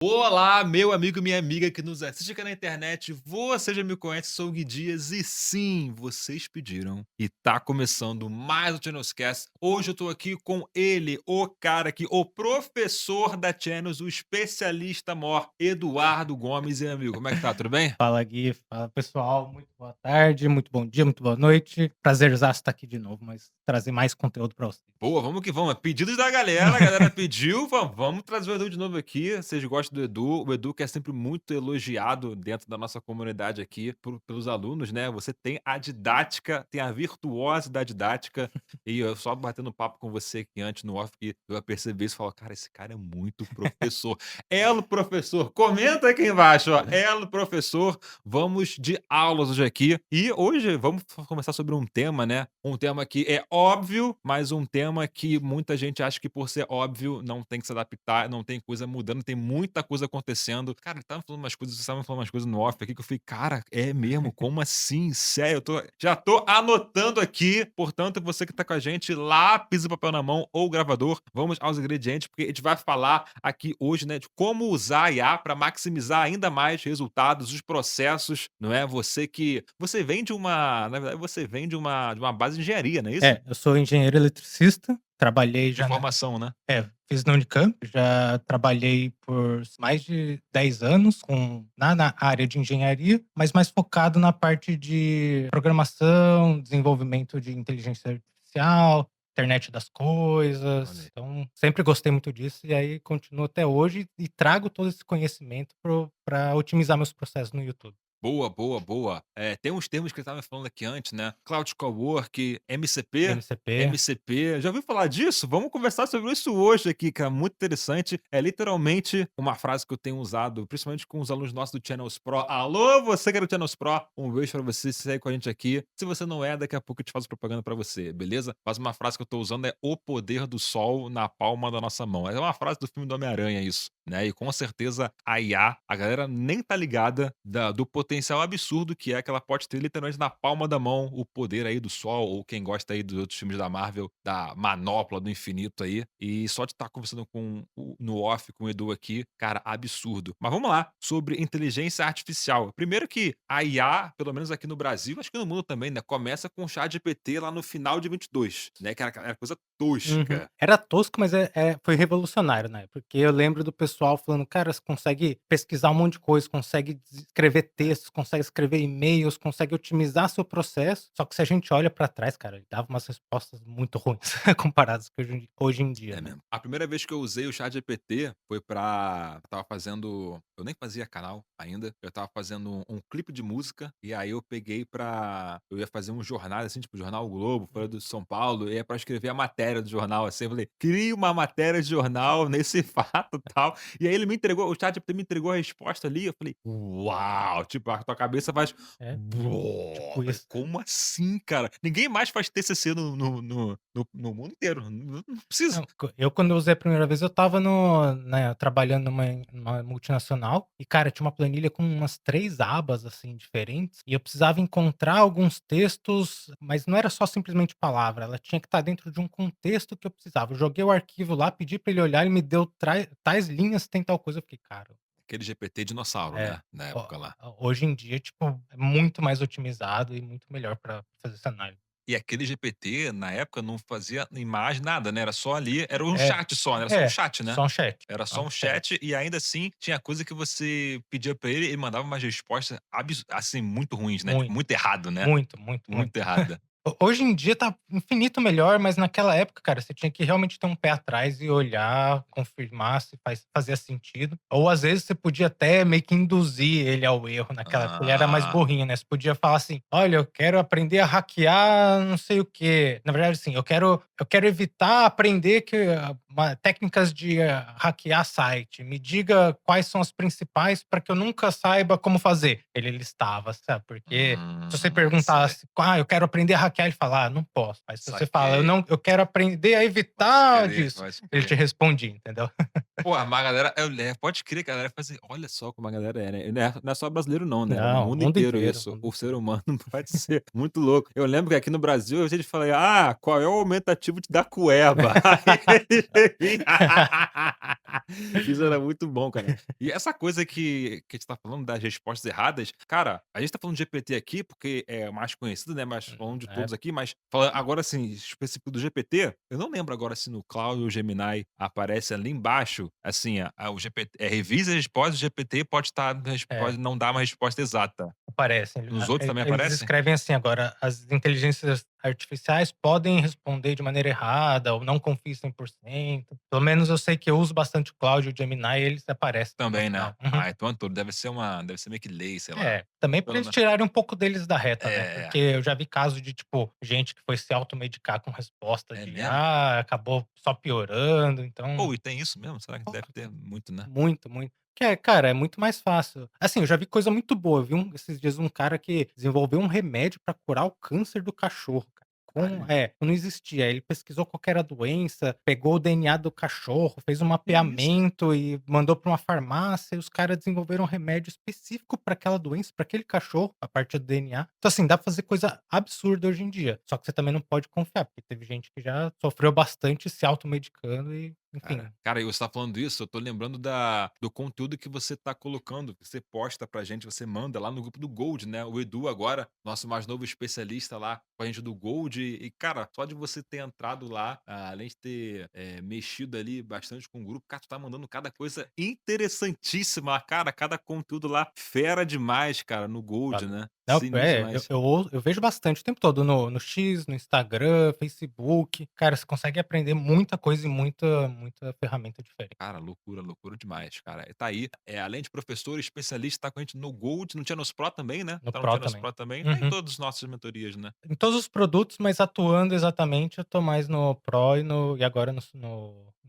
Olá, meu amigo e minha amiga que nos assiste aqui na internet. Você já me conhece, sou o Gui Dias e sim, vocês pediram. E tá começando mais o Channelscast. Hoje eu tô aqui com ele, o cara aqui, o professor da Channels, o especialista mor, Eduardo Gomes. E aí, amigo, como é que tá? Tudo bem? Fala Gui, fala pessoal, muito boa tarde, muito bom dia, muito boa noite. Prazerzaço estar aqui de novo, mas trazer mais conteúdo para vocês. Boa, vamos que vamos. É pedidos da galera, a galera pediu, vamos trazer o Edu de novo aqui. Vocês gostam do Edu, o Edu que é sempre muito elogiado dentro da nossa comunidade aqui pelos alunos, né? Você tem a didática, tem a virtuose da didática. E eu só batendo papo com você aqui antes no off, que eu percebi isso e falo, cara, esse cara é muito professor. Elo professor, comenta aqui embaixo, ó. Elo professor, vamos de aulas hoje aqui. E hoje vamos conversar sobre um tema, né? Um tema que é óbvio, mas um tema que muita gente acha que por ser óbvio não tem que se adaptar, não tem coisa mudando, tem muita coisa acontecendo. Cara, ele estava falando umas coisas, você estava falando umas coisas no off aqui que eu falei, cara, é mesmo? Como assim? Sério, já tô anotando aqui. Portanto, você que tá com a gente, lápis e papel na mão ou gravador, vamos aos ingredientes, porque a gente vai falar aqui hoje, né, de como usar a IA para maximizar ainda mais resultados, os processos, não é? Você vem de uma, na verdade, você vem de uma base de engenharia, não é isso? Eu sou engenheiro eletricista, trabalhei De já formação, né? fiz na Unicamp, já trabalhei por mais de 10 anos na área de engenharia, mas mais focado na parte de programação, desenvolvimento de inteligência artificial, internet das Olha coisas. aí. Então, sempre gostei muito disso e aí continuo até hoje e trago todo esse conhecimento para otimizar meus processos no YouTube. Boa, boa, boa. Tem uns termos que ele estava me falando aqui antes, né? Cloud Cowork, MCP, MCP. MCP. Já ouviu falar disso? Vamos conversar sobre isso hoje aqui, cara. Muito interessante. É literalmente uma frase que eu tenho usado, principalmente com os alunos nossos do Channels Pro. Alô, você que é do Channels Pro, um beijo pra você, se segue com a gente aqui. Se você não é, daqui a pouco eu te faço propaganda pra você, beleza? Mas uma frase que eu tô usando é o poder do sol na palma da nossa mão. É uma frase do filme do Homem-Aranha, isso, né? E com certeza a IA, a galera nem tá ligada do potencial absurdo que é que ela pode ter literalmente na palma da mão o poder aí do sol, ou quem gosta aí dos outros filmes da Marvel, da manopla do infinito aí. E só de estar conversando no off com o Edu aqui, cara, absurdo. Mas vamos lá, sobre inteligência artificial. Primeiro que a IA, pelo menos aqui no Brasil, acho que no mundo também, né, começa com o ChatGPT lá no final de 22, né, que era coisa Uhum. tosca. Era tosco, mas foi revolucionário, né, porque eu lembro do pessoal falando: "Cara, você consegue pesquisar um monte de coisa, consegue escrever textos, consegue escrever e-mails, consegue otimizar seu processo", só que se a gente olha pra trás, cara, ele dava umas respostas muito ruins comparadas com hoje em dia, É né. mesmo. A primeira vez que eu usei o ChatGPT foi pra eu estava fazendo eu nem fazia canal ainda, eu estava fazendo um clipe de música, e aí eu peguei eu ia fazer um jornal, assim, tipo Jornal o Globo, Folha do São Paulo, e é pra escrever a matéria do jornal, assim, eu falei: "Crie uma matéria de jornal nesse fato, tal", e aí ele me entregou o ChatGPT me entregou a resposta ali, eu falei: "Uau!", tipo, a tua cabeça faz É, tipo falei: isso. "Como assim, cara? Ninguém mais faz TCC no mundo inteiro, não precisa". Não, eu quando eu usei a primeira vez eu estava trabalhando numa multinacional e, cara, tinha uma planilha com umas 3 abas, assim, diferentes, e eu precisava encontrar alguns textos, mas não era só simplesmente palavra, ela tinha que estar dentro de um contexto que eu precisava. Eu joguei o arquivo lá, pedi pra ele olhar, ele me deu tais linhas, tem tal coisa, eu fiquei: "Cara". Aquele GPT dinossauro, É, né, na ho época lá. hoje em dia, tipo, é muito mais otimizado e muito melhor pra fazer essa análise. E aquele GPT, na época, não fazia imagem, nada, né, era só ali era um É, chat só, né, era só um chat, né. só um chat, Era só só um um chat. chat e ainda assim tinha coisa que você pedia pra ele, ele mandava umas respostas assim, muito ruins, né, tipo, Muito, muito errado, né, muito, muito, muito. muito errada. Hoje em dia tá infinito melhor, mas naquela época, cara, você tinha que realmente ter um pé atrás e olhar, confirmar se fazia sentido. Ou às vezes você podia até meio que induzir ele ao erro naquela época, ele era mais Ah, burrinho, né, você podia falar assim: "Olha, eu quero aprender a hackear não sei o quê". Na verdade, assim, eu quero evitar aprender técnicas de hackear site. Me diga quais são as principais para que eu nunca saiba como fazer. Ele listava, sabe, porque se você sei. perguntasse: "Ah, eu quero aprender a hackear quer? Ele fala: "Ah, não posso". Mas se você fala: "Eu Saquei. não eu quero aprender a Pode evitar crer, disso", pode ele te crer. respondia, entendeu? Pô, mas a galera pode crer que a galera faz assim, olha só como a galera é, né. Não é só brasileiro não, né, é o Não, mundo inteiro isso. mundo O ser inteiro. humano pode ser muito louco. Eu lembro que aqui no Brasil a gente fala: "Ah, qual é o aumentativo da cueba?" Aí ele vinha isso era muito bom, cara. E essa coisa que a gente tá falando das respostas erradas, cara, a gente tá falando de GPT aqui porque é o mais conhecido, né, mas falando de É, todos aqui, mas fala agora assim, específico do GPT, eu não lembro agora se no Claude ou Gemini aparece ali embaixo, assim, o GPT revisa a resposta, o GPT pode estar é. pode não dar uma resposta exata. Aparecem. Nos outros também Eles aparece? escrevem assim agora: "As inteligências artificiais podem responder de maneira errada ou não confie 100%". Pelo menos eu sei que eu uso bastante o Claude e o Gemini e eles aparecem no Também, né. final. Uhum. Ah, então é tudo, deve ser meio que lei, sei lá. É, também para Pelo eles me tirarem um pouco deles da reta, né, é, porque eu já vi caso de, tipo, gente que foi se automedicar com resposta é de mesmo? IA, acabou só piorando, então Ou e tem isso mesmo? Será que deve ter muito, né? muito, muito. Que é, cara, é muito mais fácil. Assim, eu já vi coisa muito boa, eu vi esses dias um cara que desenvolveu um remédio pra curar o câncer do cachorro, cara. Caralho, Não existia. Ele pesquisou qual que era a doença, pegou o DNA do cachorro, fez um que isso? mapeamento e mandou pra uma farmácia, e os caras desenvolveram um remédio específico pra aquela doença, pra aquele cachorro, a partir do DNA. Então, assim, dá pra fazer coisa absurda hoje em dia. Só que você também não pode confiar, porque teve gente que já sofreu bastante se automedicando e, enfim. Cara, e você tá falando isso, eu tô lembrando do conteúdo que você tá colocando, que você posta pra gente, você manda lá no grupo do Gold, né, o Edu agora, nosso mais novo especialista lá com a gente do Gold e cara, só de você ter entrado lá, além de ter, mexido ali bastante com o grupo, cara, tu tá mandando cada coisa interessantíssima, cara, cada conteúdo lá fera demais, cara, no Gold, Valeu. né, Não, sinistro demais. eu vejo bastante o tempo todo no X, no Instagram, Facebook. Cara, você consegue aprender muita coisa e muita ferramenta diferente. Cara, loucura, loucura demais, cara. Tá aí, além de professor, especialista, tá com a gente no Gold, no Tchanos Pro também, né? No Tá no Pro Tchanos também. Pro também, tá em Uhum. todas as nossas mentorias, né? Em todos os produtos, mas atuando exatamente, eu tô mais no Pro e agora no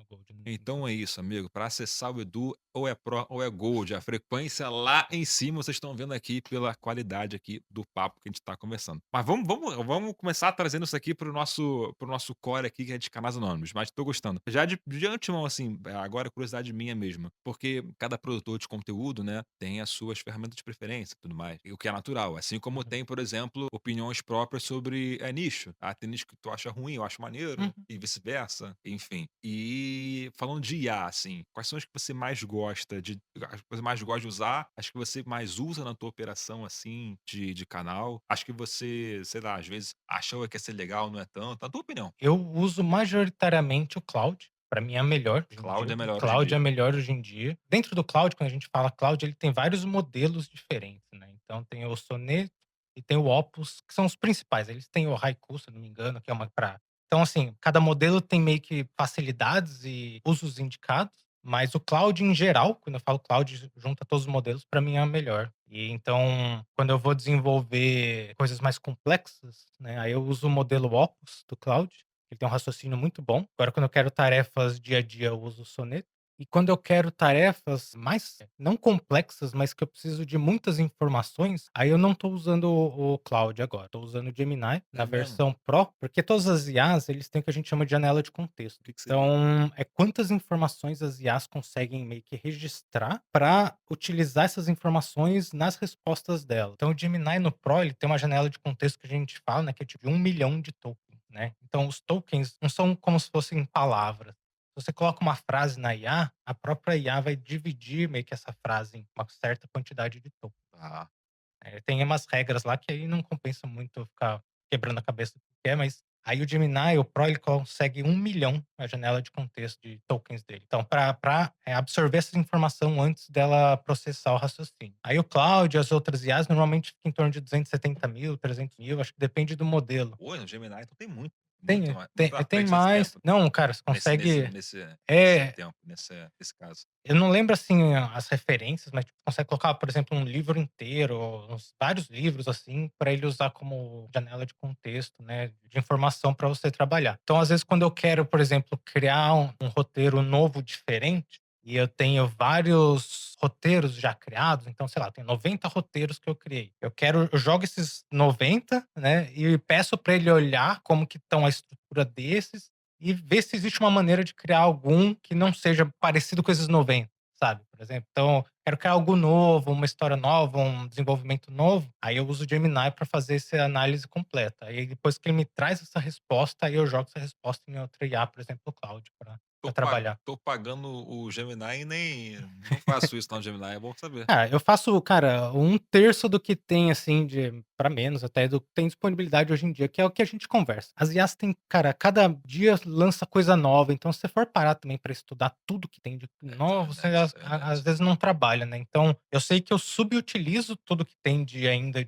Gold. Então é isso, amigo. Para acessar o Edu, ou é Pro ou é Gold. A frequência lá em cima, vocês estão vendo aqui pela qualidade aqui do papo que a gente está conversando. Mas vamos começar trazendo isso aqui pro nosso core aqui, que é de canais anônimos. Mas tô gostando. Já de antemão, assim, agora é curiosidade minha mesmo. Porque cada produtor de conteúdo, né, tem as suas ferramentas de preferência e tudo mais. E o que é natural. Assim como Uhum. tem, por exemplo, opiniões próprias sobre nicho. Ah, tem nicho que tu acha ruim, eu acho maneiro, Uhum. e vice-versa, enfim. E falando de IA, assim, quais são as que você mais gosta as que você mais gosta de usar, as que você mais usa na tua operação, assim, de canal? Acho que você, sei lá, às vezes achou que ia ser legal, não é tanto. Na tua opinião, Eu uso majoritariamente o Cloud, para mim é a melhor hoje em cloud dia. é O melhor hoje em Cloud é dia. melhor hoje em dia. Dentro do Cloud, quando a gente fala Cloud, ele tem vários modelos diferentes, né. Então tem o Sonnet e tem o Opus, que são os principais. Eles têm o Haiku, se eu não me engano, que é uma pra então, assim, cada modelo tem meio que facilidades e usos indicados, mas o Cloud em geral, quando eu falo Cloud, junta todos os modelos, para mim é a melhor. E então, quando eu vou desenvolver coisas mais complexas, né, aí eu uso o modelo Opus do Cloud. Ele tem um raciocínio muito bom. Agora, quando eu quero tarefas dia a dia, eu uso o Soneto. E quando eu quero tarefas mais não complexas, mas que eu preciso de muitas informações, aí eu não estou usando o Claude agora. Estou usando o Gemini É na mesmo? versão Pro, porque todas as IAs, eles têm o que a gente chama de janela de contexto. O que que seria? Então, é quantas informações as IAs conseguem meio que registrar para utilizar essas informações nas respostas dela. Então, o Gemini no Pro, ele tem uma janela de contexto que a gente fala, né, que é tipo 1 milhão de tokens, né? Então, os tokens não são como se fossem palavras. Se você coloca uma frase na IA, a própria IA vai dividir meio que essa frase em uma certa quantidade de tokens. Ah, Tem umas regras lá que aí não compensa muito ficar quebrando a cabeça do que é, mas aí o Gemini, o Pro, ele consegue 1 milhão a janela de contexto de tokens dele. Então, para absorver essa informação antes dela processar o raciocínio. Aí o Cloud e as outras IAs normalmente ficam em torno de 270 mil, 300 mil, acho que depende do modelo. pô, no Gemini então tem muito, muito Tem, mais muito tem, à tem frente desse mais. tempo, Não, cara, você nesse nesse consegue. nesse nesse É, tempo, nesse caso. eu não lembro, assim, as referências, mas, tipo, consegue colocar, por exemplo, um livro inteiro, uns vários livros, assim, para ele usar como janela de contexto, né, de informação para você trabalhar. Então, às vezes, quando eu quero, por exemplo, criar um roteiro novo diferente, e eu tenho vários roteiros já criados, então, sei lá, tem 90 roteiros que eu criei. Eu jogo esses 90, né, e peço para ele olhar como que estão a estrutura desses e ver se existe uma maneira de criar algum que não seja parecido com esses 90, sabe, por exemplo. Então, quero criar algo novo, uma história nova, um desenvolvimento novo, aí eu uso o Gemini para fazer essa análise completa. Aí depois que ele me traz essa resposta, aí eu jogo essa resposta em outra IA, por exemplo, o Cloud, para trabalhar. Tô pagando o Gemini e nem não faço isso no Gemini, é bom saber. Ah, eu faço, cara, um terço do que tem, assim, de pra menos até, do que tem disponibilidade hoje em dia, que é o que a gente conversa. As IAs têm, cara, cada dia lança coisa nova, então se você for parar também pra estudar tudo que tem de É novo, você verdade, às verdade. vezes não trabalha, né. Então, eu sei que eu subutilizo tudo que tem de ainda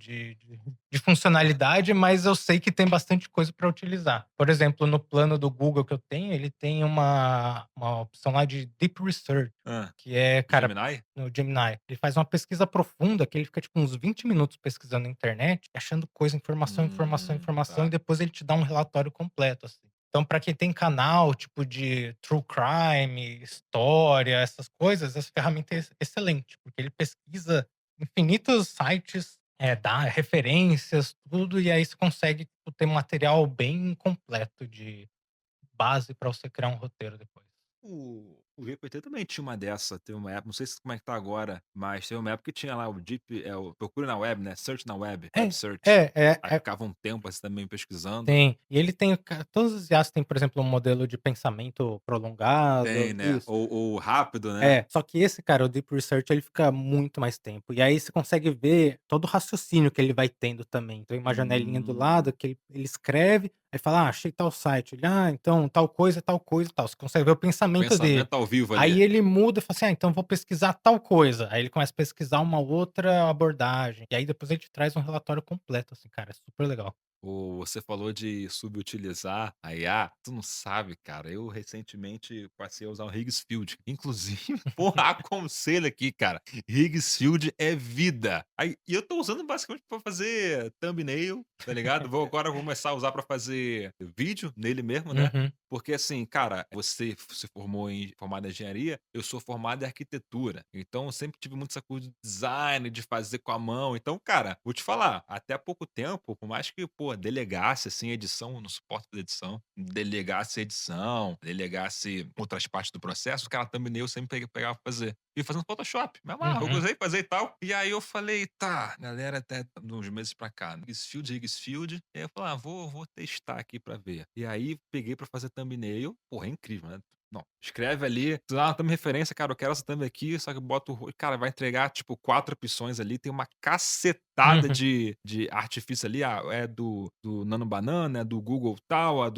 de funcionalidade, mas eu sei que tem bastante coisa pra utilizar. Por exemplo, no plano do Google que eu tenho, ele tem uma opção lá de Deep Research, Hã. que é, O cara, Gemini? no Gemini. Ele faz uma pesquisa profunda que ele fica, tipo, uns 20 minutos pesquisando na internet, achando coisa, informação, informação, informação, e Tá. depois ele te dá um relatório completo, assim. Então, pra quem tem canal, tipo, de true crime, história, essas coisas, essa ferramenta é excelente, porque ele pesquisa infinitos sites, dá referências, tudo, e aí você consegue, tipo, ter material bem completo de base pra você criar um roteiro depois. O GPT também tinha uma dessa, tem uma época, não sei se como é que tá agora, mas tem uma época que tinha lá o Deep, o procura na web, né, search na web, É, web search. Aí é ficava um tempo, assim, também pesquisando. tem. E ele tem todas as IAs têm, por exemplo, um modelo de pensamento Tem, prolongado, né, isso. ou rápido, né. É, só que esse cara, o Deep Research, ele fica muito mais tempo. E aí você consegue ver todo o raciocínio que ele vai tendo também. Tem uma janelinha do lado Hum, que ele escreve, aí fala: "Ah, achei tal site". Ele: "Ah, então tal coisa, tal". Você consegue ver o pensamento dele. pensamento ao vivo ali. Aí ele muda e fala assim: "Ah, então vou pesquisar tal coisa". Aí ele começa a pesquisar uma outra abordagem. E aí depois ele te traz um relatório completo, assim, cara, é super legal. Você falou de subutilizar a IA, tu não sabe, cara, eu recentemente passei a usar o Higgsfield, inclusive, porra, aconselho aqui, cara, Higgsfield é vida. Aí e eu tô usando basicamente pra fazer thumbnail, tá ligado? Vou começar a usar pra fazer vídeo nele mesmo, né, Uhum, porque assim, cara, você se formado em engenharia, eu sou formado em arquitetura, então eu sempre tive muito essa coisa de design, de fazer com a mão, então, cara, vou te falar, até há pouco tempo, por mais que, pô, delegasse, assim, edição, eu não suporto fazer edição, delegasse edição, delegasse outras partes do processo, cara, thumbnail eu sempre pegava pra fazer. E fazendo Photoshop, me amarro, eu uhum, gostei de fazer e tal. E aí eu falei: "Tá", galera até de uns meses pra cá, Higgsfield, e aí eu falei: "Ah, vou testar aqui pra ver". E aí peguei pra fazer thumbnail, porra, é incrível, né. Não, escreve ali, tu dá uma thumb referência, cara, eu quero essa thumb aqui, só que eu boto cara, vai entregar, tipo, 4 opções ali, tem uma cacetada uhum, de artifício ali, é do Nano Banana, é do Google tal, é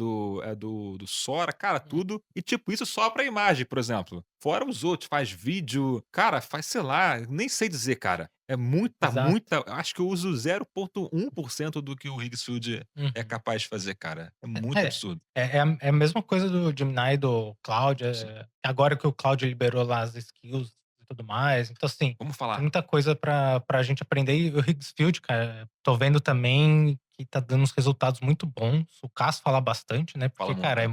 do Sora, cara, hum, tudo. E, tipo, isso só pra imagem, por exemplo. Fora os outros, faz vídeo, cara, faz, sei lá, nem sei dizer, cara. É muita, exato. muita acho que eu uso 0,1% do que o Higgsfield é Uhum. capaz de fazer, cara. É muito É, absurdo. é a mesma coisa do Gemini e do Claude, Sim. agora que o Claude liberou lá as skills e tudo mais, então assim, Vamos tem falar. muita coisa pra gente aprender e o Higgsfield, cara, tô vendo também que tá dando uns resultados muito bons, o Cass fala bastante, né, Fala porque, muito, cara, né.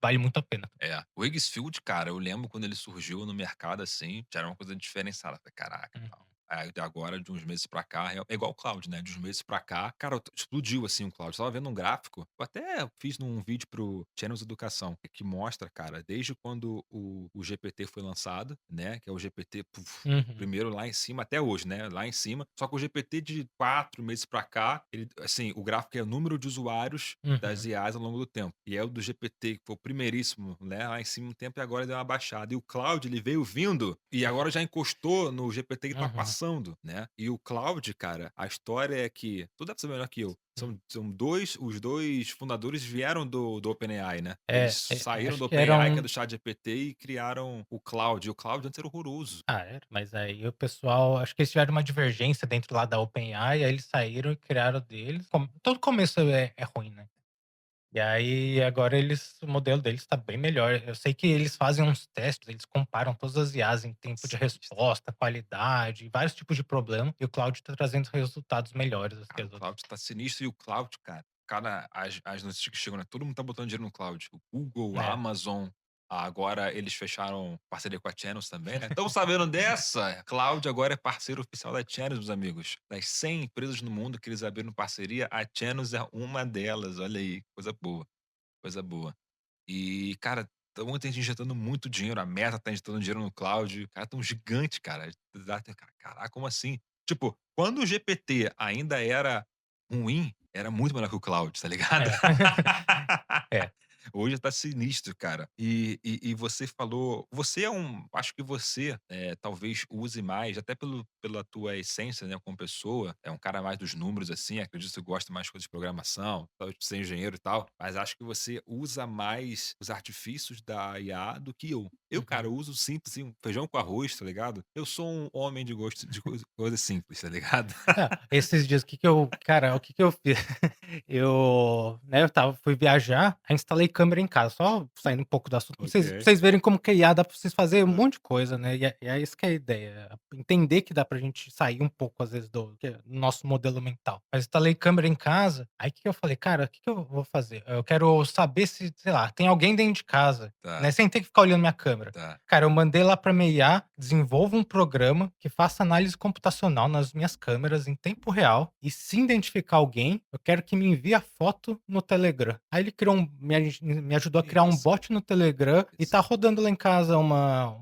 vale muito a pena. É. O Higgsfield, cara, eu lembro quando ele surgiu no mercado, assim, já era uma coisa diferenciada. Falei: "Caraca, Uhum, tal". Aí de agora, de uns meses pra cá, é igual o cloud, né, de uns meses pra cá, cara, explodiu, assim, o cloud. Eu estava vendo um gráfico, eu até fiz num vídeo para o Channels Educação, que mostra, cara, desde quando o GPT foi lançado, né, que é o GPT, uhum, primeiro lá em cima até hoje, né, lá em cima. Só que o GPT de 4 meses pra cá, ele assim, o gráfico é o número de usuários das uhum, IAs ao longo do tempo. E é o do GPT, que foi o primeiríssimo, né, lá em cima um tempo e agora deu uma baixada. E o Claude, ele veio vindo e agora já encostou no GPT que tá uhum, passando, né. E o Claude, cara, a história é que tu deve saber melhor que eu, hum. são 2 os 2 fundadores vieram do OpenAI, né. Eles saíram Acho do que era OpenAI, que é um do ChatGPT, e criaram o Claude. E o Claude antes era horroroso. era, mas aí o pessoal acho que eles tiveram uma divergência dentro lá da OpenAI, aí eles saíram e criaram o deles. Todo começo é ruim, né. E aí agora o modelo deles está bem melhor. Eu sei que eles fazem uns testes, eles comparam todas as IAs em tempo de Sinistro. resposta, qualidade, vários tipos de problema, e o Claude está trazendo resultados melhores do que Cara, o as outras. cloud tá sinistro e o cloud, cara, as notícias que chegam, né, todo mundo tá botando dinheiro no cloud. O Google, a É. Amazon. Agora eles fecharam parceria com a Channels também, né. Estão sabendo dessa? Cloud agora é parceiro oficial da Channels, meus amigos. Das 100 empresas no mundo que eles abriram parceria, a Channels é uma delas, olha aí, coisa boa, coisa boa. E, cara, tem muita gente injetando muito dinheiro, a Meta tá injetando dinheiro no cloud, cara, tão gigante, cara. Dá até caraca, como assim? Tipo, quando o GPT ainda era ruim, era muito melhor que o cloud, tá ligado? É. É. Hoje tá sinistro, cara. E você falou você é um acho que você, talvez use mais, até pela tua essência, né, como pessoa, é um cara mais dos números, assim, acredito que você gosta mais de coisas de programação, talvez por ser engenheiro e tal, mas acho que você usa mais os artifícios da IA do que eu. Eu, cara, Uhum. eu uso simples, assim, um feijão com arroz, tá ligado? Eu sou um homem de gosto de coisas simples, tá ligado? Esses dias, o que que eu fiz? Eu fui viajar, aí instalei câmera em casa, só saindo um pouco do assunto, pra Ok. vocês verem como que a IA dá pra vocês fazer um monte de coisa, né, e é isso que é a ideia, entender que dá pra gente sair um pouco, às vezes, do nosso modelo mental. Mas instalei câmera em casa, aí o que que eu falei: "Cara, o que que eu vou fazer? Eu quero saber se, sei lá, tem alguém dentro de casa, né, Tá, sem ter que ficar olhando minha câmera". tá. Cara, eu mandei lá pra minha IA, desenvolva um programa que faça análise computacional nas minhas câmeras em tempo real e se identificar alguém, eu quero que me envie a foto no Telegram. Aí ele criou me ajudou a Que criar um isso, bot no Telegram e isso. tá rodando lá em casa uma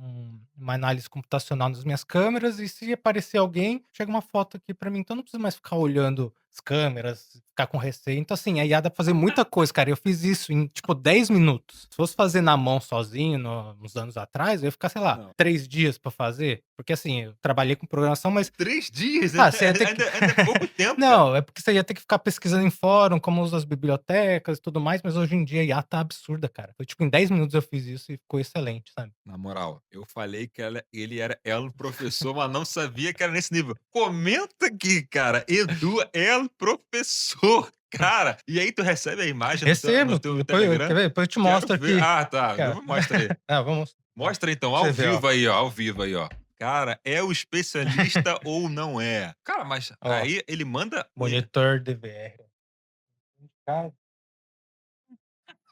análise computacional nas minhas câmeras e se aparecer alguém, chega uma foto aqui pra mim, então eu não preciso mais ficar olhando as câmeras, ficar com receio. Então, assim, a IA dá pra fazer muita coisa, cara. Eu fiz isso em, tipo, 10 minutos. Se fosse fazer na mão sozinho, uns anos atrás, eu ia ficar, sei lá, Não. 3 dias pra fazer. Porque, assim, eu trabalhei com programação, mas 3 dias? você ia ter que Ainda é pouco tempo, cara. não, é porque você ia ter que ficar pesquisando em fórum, como usa as bibliotecas e tudo mais, mas hoje em dia a IA tá absurda, cara. Foi, tipo, em 10 minutos eu fiz isso e ficou excelente, sabe. Na moral, eu falei que ele era El Professor, mas não sabia que era nesse nível. Comenta aqui, cara, Edu El Professor, cara. E aí tu recebe a imagem no Recebo, teu depois quer Telegram? ver? Depois eu te Quero mostro ver. aqui. Ah, tá. Cara, Mostra aí. vamos ó, Mostra então, pra ao você ver, ó. vivo aí, ó, ao vivo aí, ó. Cara, é o especialista ou não é? Cara, mas Ó, aí ele manda monitor DVR. Cara,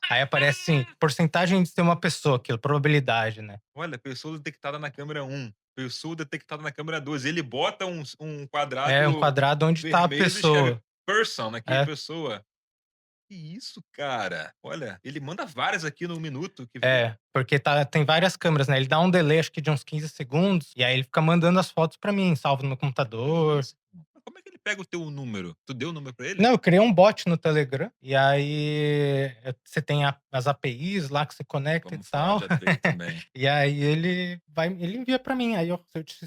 aí aparece assim, porcentagem de ser uma pessoa, aquilo, probabilidade, né. olha, pessoa detectada na câmera um, pessoa detectada na câmera 2. Ele bota um É um quadrado quadrado onde tá a vermelho e escreve pessoa. person aqui, É. pessoa. Que isso, cara? Olha, ele manda várias aqui no minuto que vê. Porque tem várias câmeras, né, ele dá um delay acho que de uns 15 segundos, e aí ele fica mandando as fotos pra mim, salvo no meu Que computador. isso? Mas como é que ele pega o teu número? Tu deu o número pra ele? Não, eu criei um bot no Telegram, e aí, você tem as APIs lá que você conecta e Vamos falar tal, de API também. e aí ele envia pra mim, aí